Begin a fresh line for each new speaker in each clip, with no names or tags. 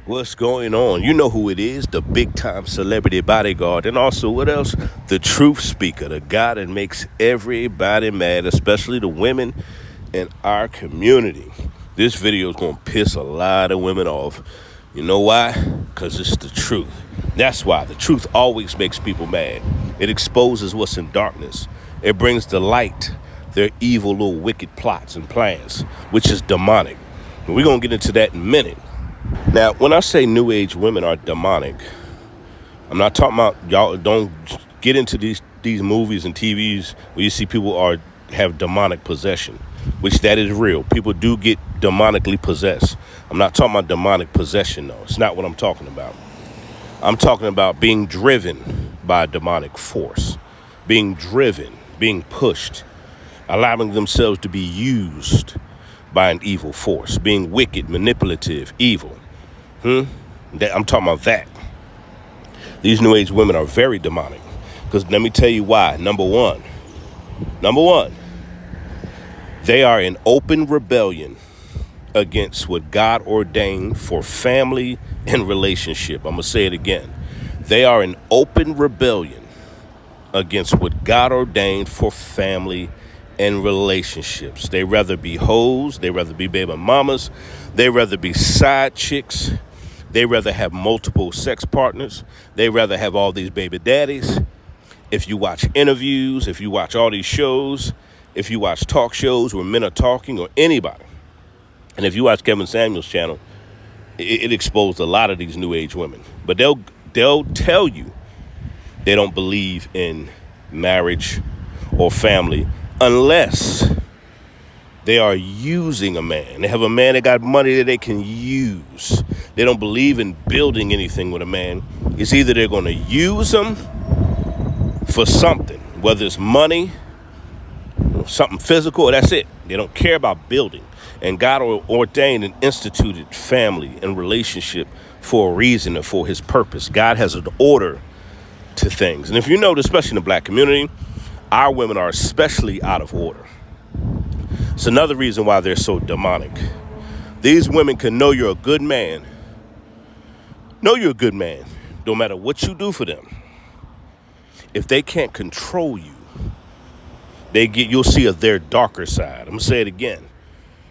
What's going on? You know who it is, the big time celebrity bodyguard. And also, what else? The truth speaker, the guy that makes everybody mad, especially the women in our community. This video is going to piss a lot of women off. You know why? Because it's the truth. That's why. The truth always makes people mad. It exposes what's in darkness. It brings to light their evil little wicked plots and plans, which is demonic. And we're going to get into that in a minute. Now, when I say new age women are demonic, I'm not talking about y'all don't get into these movies and TVs where you see people have demonic possession, which that is real. People do get demonically possessed. I'm not talking about demonic possession, though. It's not what I'm talking about. I'm talking about being driven by a demonic force, being driven, being pushed, allowing themselves to be used by an evil force, being wicked, manipulative, evil. I'm talking about that. These new age women are very demonic. Because let me tell you why. Number one, they are in open rebellion against what God ordained for family and relationship. I'm going to say it again. They are in open rebellion against what God ordained for family and relationships. They rather be hoes. They rather be baby mamas. They rather be side chicks. They rather have multiple sex partners. They rather have all these baby daddies. If you watch interviews, if you watch all these shows, if you watch talk shows where men are talking, or anybody, and if you watch Kevin Samuel's channel, it exposed a lot of these new age women. But they'll tell you they don't believe in marriage or family unless they are using a man. They have a man that got money that they can use. They don't believe in building anything with a man. It's either they're going to use him for something, whether it's money, something physical, that's it. They don't care about building. And God ordained and instituted family and relationship for a reason and for his purpose. God has an order to things. And if you notice, especially in the black community, our women are especially out of order. It's another reason why they're so demonic. These women can know you're a good man. Know you're a good man, no matter what you do for them. If they can't control you, you'll see their darker side. I'm going to say it again.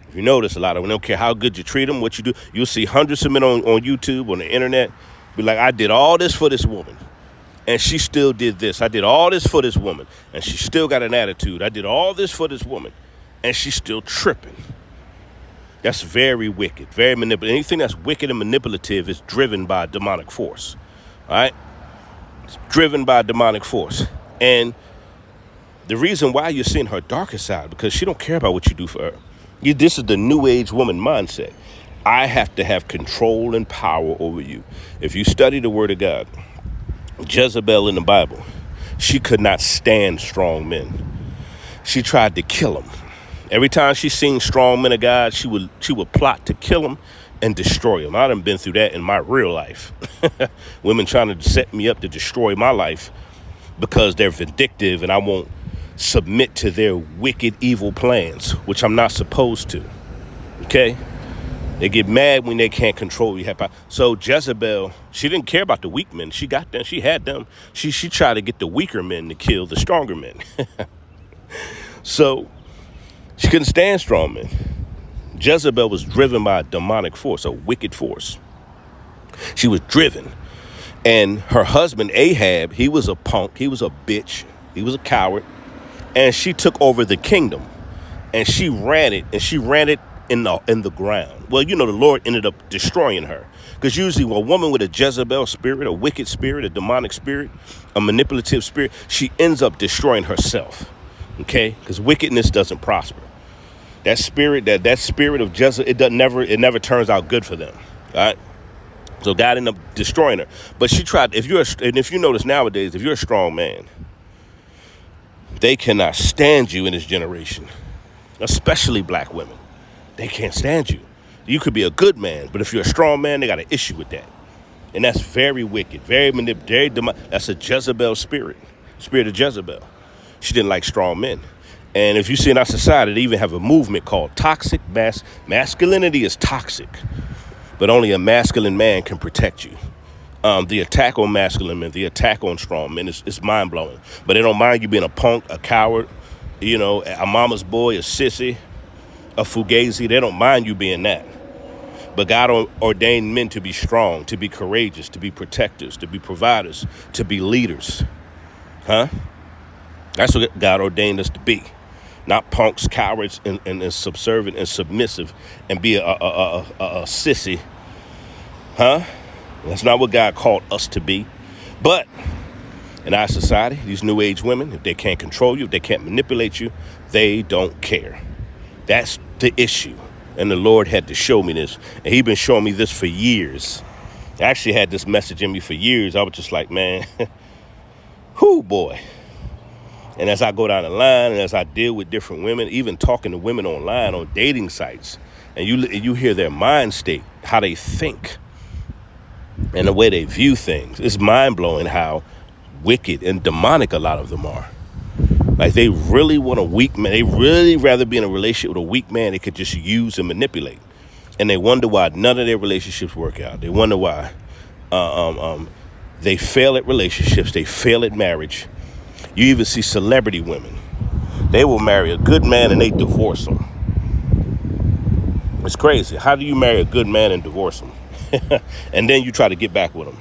If you notice, a lot of them don't care how good you treat them, what you do. You'll see hundreds of men on YouTube, on the internet, be like, I did all this for this woman, and she still did this. I did all this for this woman, and she still got an attitude. I did all this for this woman, and she's still tripping. That's very wicked, very manipulative. Anything that's wicked and manipulative is driven by a demonic force. All right? It's driven by a demonic force. And the reason why you're seeing her darker side, because she don't care about what you do for her. This is the new age woman mindset. I have to have control and power over you. If you study the word of God, Jezebel in the Bible, she could not stand strong men. She tried to kill them. Every time she seen strong men of God, she would plot to kill them and destroy them. I done been through that in my real life. Women trying to set me up to destroy my life because they're vindictive and I won't submit to their wicked, evil plans, which I'm not supposed to. Okay? They get mad when they can't control you. So Jezebel, she didn't care about the weak men. She got them. She had them. She tried to get the weaker men to kill the stronger men. So she couldn't stand strong men. Jezebel was driven by a demonic force, a wicked force. She was driven. And her husband, Ahab, he was a punk. He was a bitch. He was a coward. And she took over the kingdom. And she ran it. And she ran it in the ground. Well, the Lord ended up destroying her. Because usually a woman with a Jezebel spirit, a wicked spirit, a demonic spirit, a manipulative spirit, she ends up destroying herself. Okay? Because wickedness doesn't prosper. That spirit of Jezebel, it never turns out good for them. All right? So God ended up destroying her. But she tried, if you notice nowadays, if you're a strong man, they cannot stand you in this generation, especially black women. They can't stand you. You could be a good man, but if you're a strong man, they got an issue with that. And that's very wicked, very manipulative, that's a Jezebel spirit of Jezebel. She didn't like strong men. And if you see in our society, they even have a movement called toxic masculinity is toxic. but only a masculine man can protect you. The attack on masculine men, the attack on strong men is mind blowing. But they don't mind you being a punk, a coward, a mama's boy, a sissy, a fugazi. They don't mind you being that. But God ordained men to be strong, to be courageous, to be protectors, to be providers, to be leaders. Huh? That's what God ordained us to be. Not punks, cowards, and subservient and submissive and be a sissy. Huh? That's not what God called us to be. But in our society, these new age women, if they can't control you, if they can't manipulate you, they don't care. That's the issue. And the Lord had to show me this. And he's been showing me this for years. I actually had this message in me for years. I was just like, man, whoo, boy. And as I go down the line and as I deal with different women, even talking to women online on dating sites, and you hear their mind state, how they think, and the way they view things, it's mind-blowing how wicked and demonic a lot of them are. Like, they really want a weak man. They really rather be in a relationship with a weak man they could just use and manipulate. And they wonder why none of their relationships work out. They wonder why they fail at relationships. They fail at marriage. You even see celebrity women. They will marry a good man and they divorce him. It's crazy. How do you marry a good man and divorce him? And then you try to get back with him.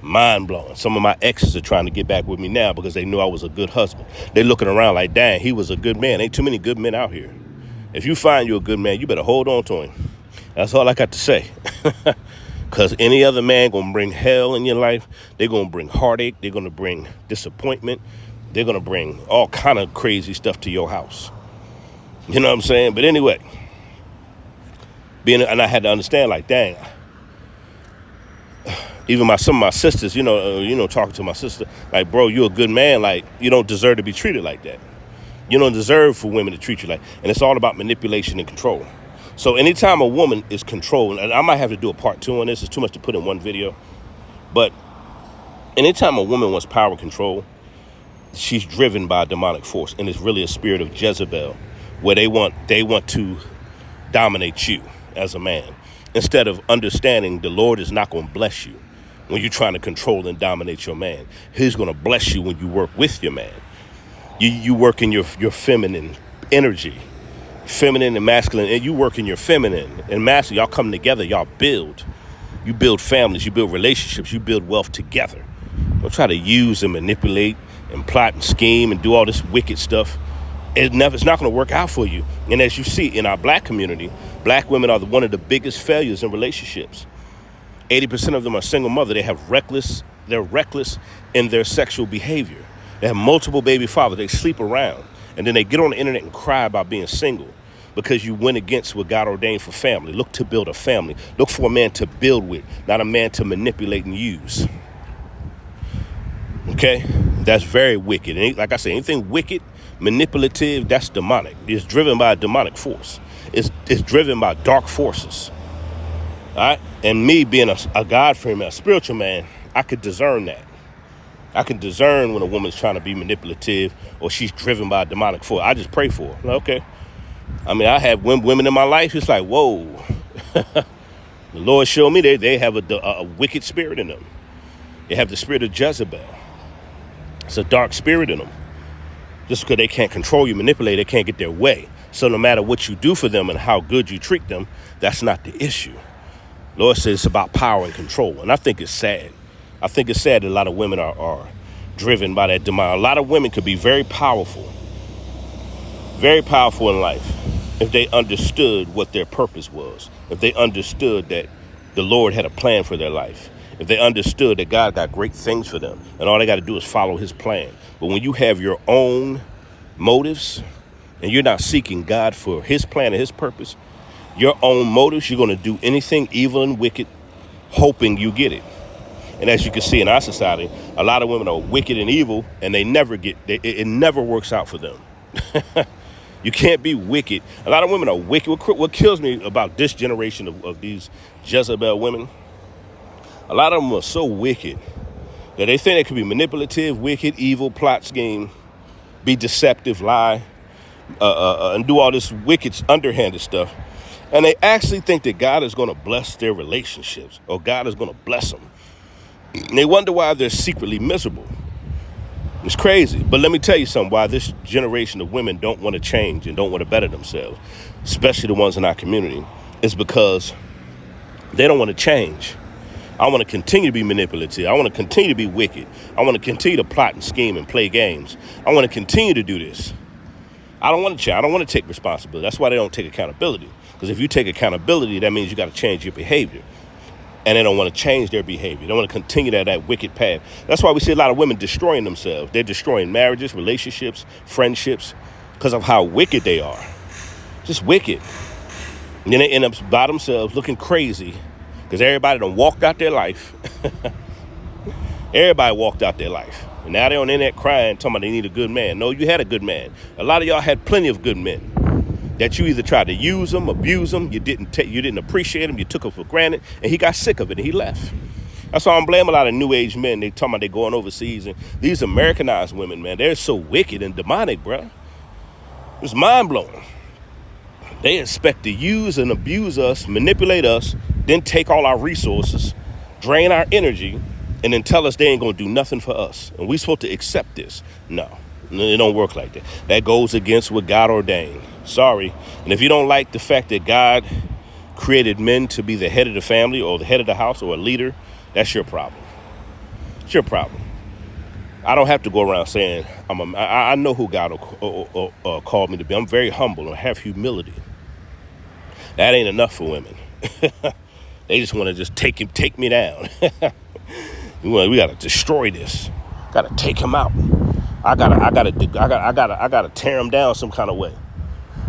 Mind blowing. Some of my exes are trying to get back with me now because they knew I was a good husband. They're looking around like, dang, he was a good man. Ain't too many good men out here. If you find you a good man, you better hold on to him. That's all I got to say. Because any other man going to bring hell in your life. They're going to bring heartache. They're going to bring disappointment. They're going to bring all kind of crazy stuff to your house. You know what I'm saying? But anyway, and I had to understand, like, dang, even some of my sisters, talking to my sister, like, bro, you're a good man. Like, you don't deserve to be treated like that. You don't deserve for women to treat you like, and it's all about manipulation and control. So anytime a woman is controlled, and I might have to do a part 2 on this, it's too much to put in one video, but anytime a woman wants power and control, she's driven by a demonic force, and it's really a spirit of Jezebel, where they want to dominate you as a man, instead of understanding the Lord is not going to bless you when you're trying to control and dominate your man. He's going to bless you when you work with your man. You work in your feminine energy, feminine and masculine, and you work in your feminine and masculine. Y'all come together, y'all build. You build families, you build relationships, you build wealth together. Don't try to use and manipulate and plot and scheme and do all this wicked stuff. It's not going to work out for you. And as you see in our black community, black women are one of the biggest failures in relationships. 80% of them are single mother. They're reckless in their sexual behavior. They have multiple baby fathers. They sleep around. And then they get on the internet and cry about being single because you went against what God ordained for family. Look to build a family. Look for a man to build with, not a man to manipulate and use. Okay? That's very wicked. And like I say, anything wicked, manipulative, that's demonic. It's driven by a demonic force. It's driven by dark forces. All right? And me being a God-fearing man, a spiritual man, I could discern that. I can discern when a woman's trying to be manipulative or she's driven by a demonic force. I just pray for her. Okay. I mean, I have women in my life. It's like, whoa. The Lord showed me they have a wicked spirit in them. They have the spirit of Jezebel. It's a dark spirit in them. Just because they can't control you, manipulate, they can't get their way. So no matter what you do for them and how good you treat them, that's not the issue. Lord says it's about power and control. And I think it's sad. I think it's sad that a lot of women are driven by that demand. A lot of women could be very powerful in life if they understood what their purpose was, if they understood that the Lord had a plan for their life, if they understood that God got great things for them and all they got to do is follow his plan. But when you have your own motives and you're not seeking God for his plan and his purpose, your own motives, you're going to do anything evil and wicked, hoping you get it. And as you can see in our society, a lot of women are wicked and evil, and they never it never works out for them. You can't be wicked. A lot of women are wicked. What kills me about this generation of these Jezebel women, a lot of them are so wicked that they think they could be manipulative, wicked, evil, plot scheme, be deceptive, lie, and do all this wicked, underhanded stuff. And they actually think that God is going to bless their relationships or God is going to bless them. And they wonder why they're secretly miserable. It's crazy. But let me tell you something, why this generation of women don't want to change and don't want to better themselves, especially the ones in our community, is because they don't want to change. I want to continue to be manipulative. I want to continue to be wicked. I want to continue to plot and scheme and play games. I want to continue to do this. I don't want to change. I don't want to take responsibility. That's why they don't take accountability. Because if you take accountability, that means you got to change your behavior. And they don't want to change their behavior. They don't want to continue that wicked path. That's why we see a lot of women destroying themselves. They're destroying marriages, relationships, friendships, because of how wicked they are. Just wicked. And then they end up by themselves looking crazy because everybody done walked out their life. Everybody walked out their life. And now they're on the internet crying, talking about they need a good man. No, you had a good man. A lot of y'all had plenty of good men that you either tried to use them, abuse them, you didn't appreciate him, you took him for granted, and he got sick of it and he left. That's why I'm blaming a lot of new age men. They talking about they going overseas, and these Americanized women, man, they're so wicked and demonic, bro. It's mind blowing. They expect to use and abuse us, manipulate us, then take all our resources, drain our energy, and then tell us they ain't gonna do nothing for us. And we supposed to accept this. No, it don't work like that. That goes against what God ordained. Sorry. And if you don't like the fact that God created men to be the head of the family or the head of the house or a leader, that's your problem. It's your problem. I don't have to go around saying I know who God called me to be. I'm very humble and have humility. That ain't enough for women. They just want to just take me down. We gotta destroy this. Gotta take him out. I gotta tear him down some kind of way.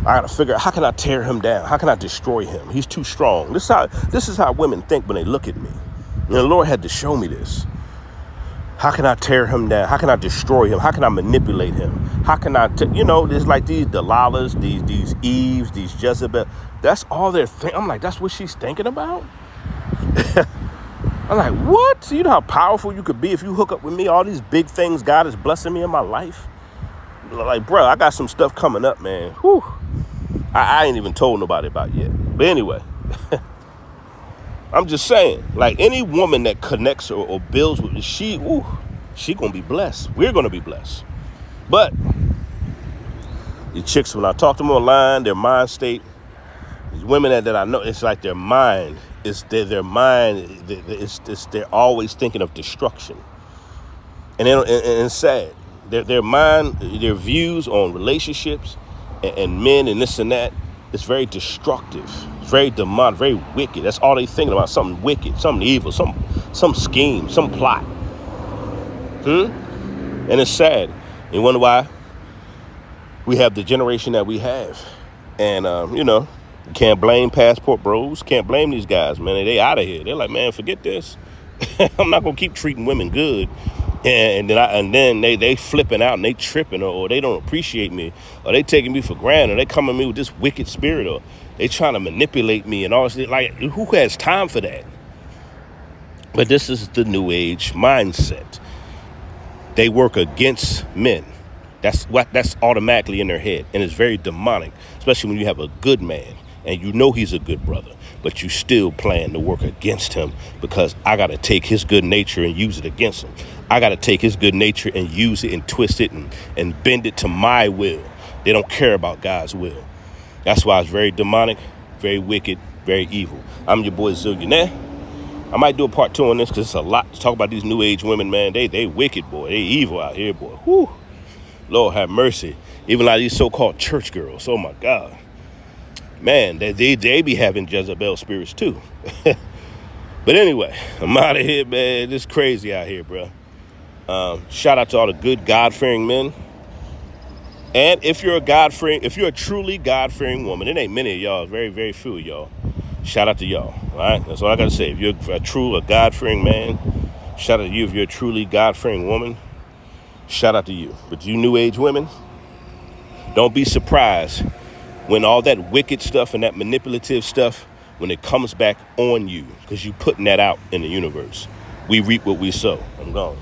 I gotta figure out, how can I tear him down? How can I destroy him? He's too strong. This is how women think when they look at me. And the Lord had to show me this. How can I tear him down? How can I destroy him? How can I manipulate him? How can there's like these Delilahs, these Eves, these Jezebel. That's all they're thinking. I'm like, that's what she's thinking about? I'm like, what? You know how powerful you could be if you hook up with me? All these big things God is blessing me in my life. Like, bro, I got some stuff coming up, man. Whew. I ain't even told nobody about yet. But anyway, I'm just saying, like any woman that connects or builds with me, she gonna be blessed. We're gonna be blessed. But these chicks, when I talk to them online, their mind state, these women that I know, it's like their mind is their mind. They're always thinking of destruction, and it's sad. Their mind, their views on relationships and men and this and that, it's very destructive. It's very demonic, very wicked. That's all they thinking about, something wicked, something evil, some scheme, some plot. And it's sad. You wonder why we have the generation that we have. And, you can't blame passport bros. Can't blame these guys, man. They out of here. They're like, man, forget this. I'm not going to keep treating women good. And then they flipping out and they tripping or they don't appreciate me or they taking me for granted or they coming at me with this wicked spirit or they trying to manipulate me and all this. Like, who has time for that? But this is the new age mindset. They work against men. That's automatically in their head, and it's very demonic, especially when you have a good man and you know he's a good brother, but you still plan to work against him because I got to take his good nature and use it against him. I got to take his good nature and use it and twist it and bend it to my will. They don't care about God's will. That's why it's very demonic, very wicked, very evil. I'm your boy Zillionaire. I might do a part 2 on this because it's a lot to talk about these new age women, man. They wicked, boy. They evil out here, boy. Whew. Lord have mercy. Even like these so-called church girls. Oh, my God. Man, they be having Jezebel spirits, too. But anyway, I'm out of here, man. It's crazy out here, bro. Shout out to all the good God-fearing men. And if you're a truly God-fearing woman, it ain't many of y'all, very, very few of y'all. Shout out to y'all, all right? That's all I got to say. If you're a God-fearing man, shout out to you. If you're a truly God-fearing woman, shout out to you. But you new age women, don't be surprised when all that wicked stuff and that manipulative stuff, when it comes back on you, because you putting that out in the universe. We reap what we sow. I'm gone.